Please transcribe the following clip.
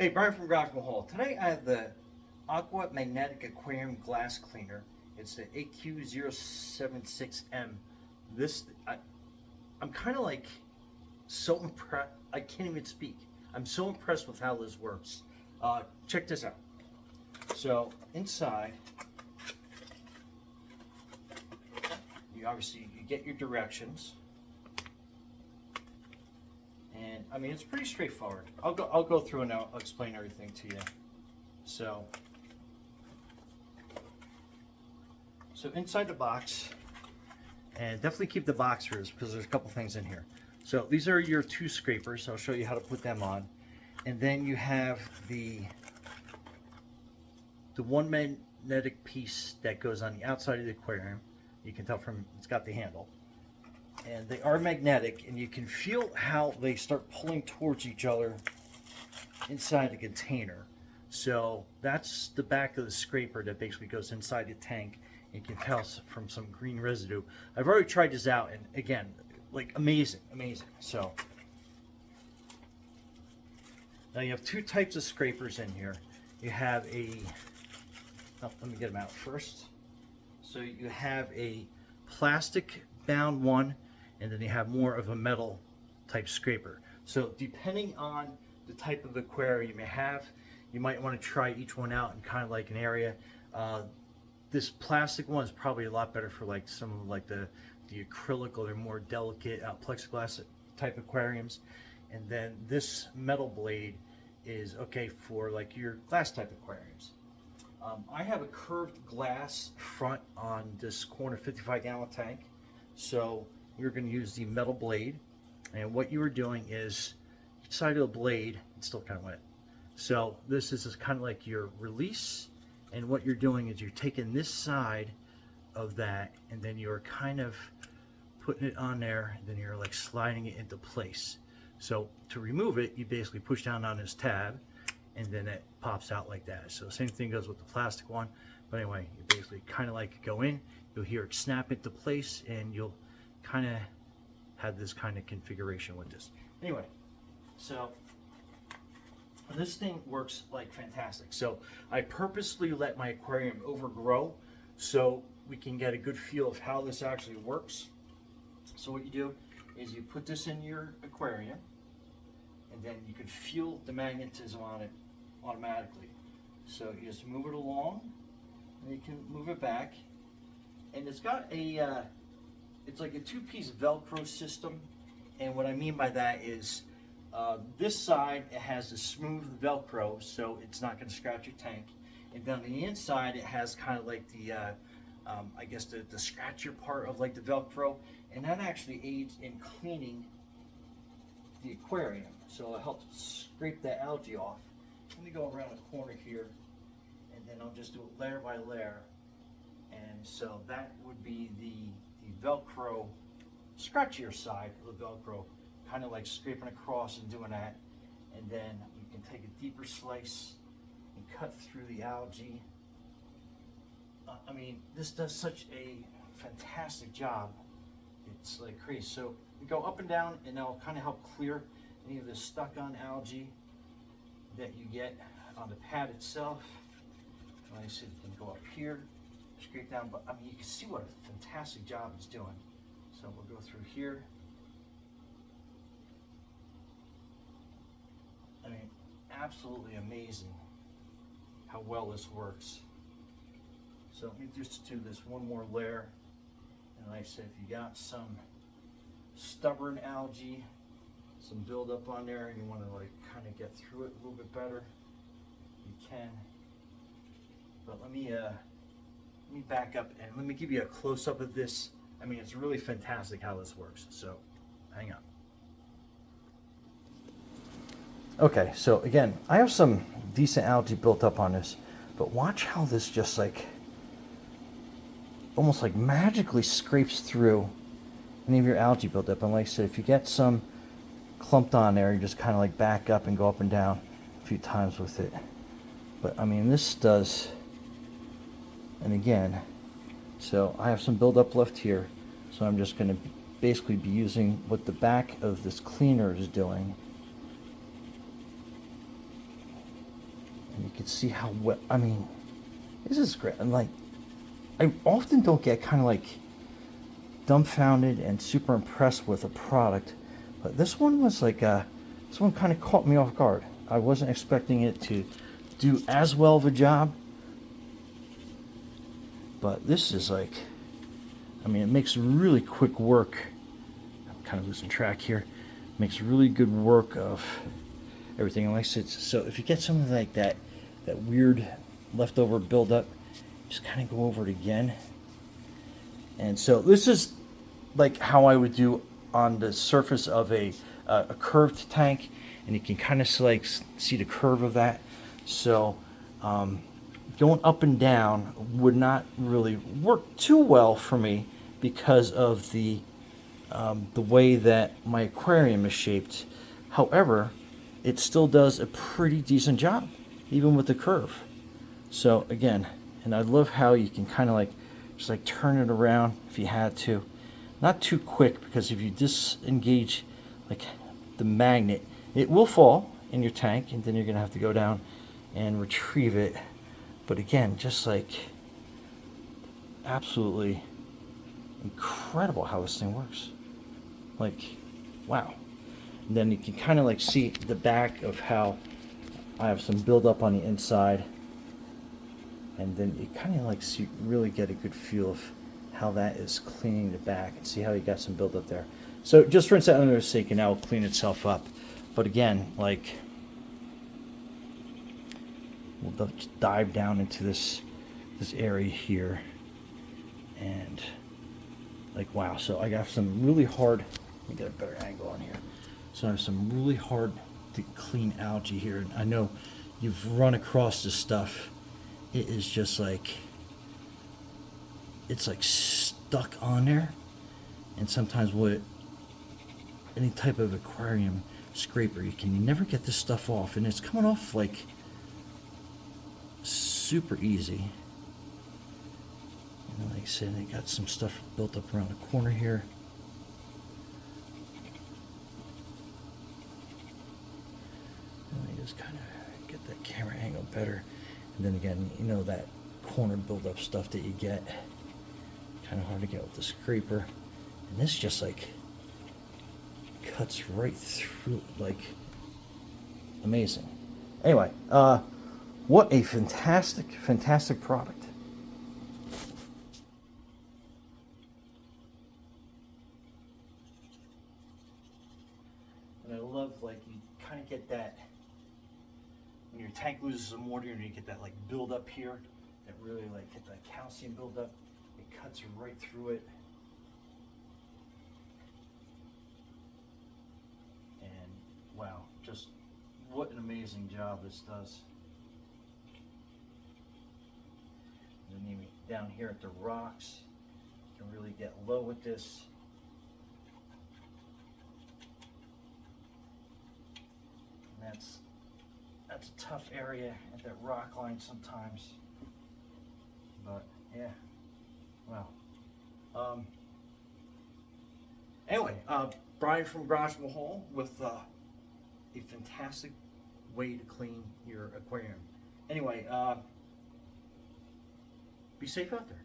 Hey, Brian from Garage Hall. Today I have the Aqua Magnetic Aquarium Glass Cleaner. It's the AQ076M. This, I'm kind of like so impressed. I can't even speak. I'm so impressed with how this works. Check this out. So inside, you get your directions. And I mean, it's pretty straightforward. I'll go through and I'll explain everything to you. So inside the box, and definitely keep the box first because there's a couple things in here. So these are your two scrapers. I'll show you how to put them on. And then you have the one magnetic piece that goes on the outside of the aquarium. You can tell from it's got the handle. And they are magnetic, and you can feel how they start pulling towards each other inside the container. So that's the back of the scraper that basically goes inside the tank. You can tell from some green residue. I've already tried this out, and again, like amazing. So now you have two types of scrapers in here. You have let me get them out first. So you have a plastic bound one, and then you have more of a metal type scraper. So depending on the type of aquarium you may have, you might want to try each one out in kind of like an area. This plastic one is probably a lot better for like some of like the acrylic or the more delicate plexiglass type aquariums. And then this metal blade is okay for like your glass type aquariums. I have a curved glass front on this corner 55-gallon tank. So we're going to use the metal blade, and what you are doing is each side of the blade, it's still kind of wet. So this is kind of like your release, and what you're doing is you're taking this side of that, and then you're kind of putting it on there, and then you're like sliding it into place. So to remove it, you basically push down on this tab, and then it pops out like that. So the same thing goes with the plastic one. But anyway, you basically kind of like go in, you'll hear it snap into place, and you'll kind of have this kind of configuration with this. Anyway, so this thing works like fantastic. So I purposely let my aquarium overgrow so we can get a good feel of how this actually works. So what you do is you put this in your aquarium, and then you can feel the magnetism on it automatically. So you just move it along, and you can move it back, and it's got a it's like a two-piece Velcro system. And what I mean by that is this side, it has a smooth Velcro, so it's not going to scratch your tank. And then on the inside, it has kind of like the I guess the scratcher part of like the Velcro, and that actually aids in cleaning the aquarium. So it helps scrape the algae off. Let me go around the corner here, and then I'll just do it layer by layer. And so that would be the Velcro, scratchier side of the Velcro, kind of like scraping across and doing that. And then you can take a deeper slice and cut through the algae. I mean, this does such a fantastic job. It's like crazy. So you go up and down, and that'll kind of help clear any of the stuck on algae that you get on the pad itself. Like I said, you can go up here, scrape down, but I mean, you can see what a fantastic job it's doing. So we'll go through here. I mean, absolutely amazing how well this works. So let me just do this one more layer. And like I said, if you got some stubborn algae, some buildup on there, and you want to like kind of get through it a little bit better, you can. But let me back up and let me give you a close-up of this. I mean, it's really fantastic how this works. So hang on. Okay, so again, I have some decent algae built up on this, but watch how this just like almost like magically scrapes through any of your algae buildup. And like I said, if you get some clumped on there, you just kind of like back up and go up and down a few times with it. But I mean, this does, and again, so I have some buildup left here, so I'm just going to basically be using what the back of this cleaner is doing can see how well, I mean, this is great. And like, I often don't get kind of like dumbfounded and super impressed with a product, but this one was like, this one kind of caught me off guard. I wasn't expecting it to do as well of a job, but this is like, I mean, it makes really quick work. I'm kind of losing track here. Makes really good work of everything. And like I said, so if you get something like that, that weird leftover buildup, just kind of go over it again. And so this is like how I would do on the surface of a curved tank, and you can kind of like see the curve of that. So going up and down would not really work too well for me because of the way that my aquarium is shaped. However, it still does a pretty decent job, even with the curve. So again, and I love how you can kind of like just like turn it around if you had to. Not too quick, because if you disengage like the magnet, it will fall in your tank, and then you're gonna have to go down and retrieve it. But again, just like absolutely incredible how this thing works. Like, wow. And then you can kind of like see the back of how I have some buildup on the inside, and then you kind of like see, really get a good feel of how that is cleaning the back, and see how you got some buildup there. So just rinse that under the sink and that will clean itself up. But again, like, we'll dive down into this area here, and like, wow. So I got some really hard, let me get a better angle on here. So I have some really hard to clean algae here, and I know you've run across this stuff. It is just like, it's like stuck on there, and sometimes with any type of aquarium scraper, you can never get this stuff off, and it's coming off like super easy. And like I said, I got some stuff built up around the corner here. Let me just kind of get that camera angle better. And then again, you know, that corner buildup stuff that you get, kind of hard to get with the scraper. And this just like cuts right through, like, amazing. Anyway, what a fantastic, fantastic product. And I love, like, you kind of get that, when your tank loses some water, and you get that like build up here, that really like get that calcium build up. It cuts right through it. And wow, just what an amazing job this does. And then even down here at the rocks, you can really get low with this. And that's a tough area at that rock line sometimes. But yeah, wow. Anyway, Brian from Garage Mahal with a fantastic way to clean your aquarium. Anyway, be safe out there.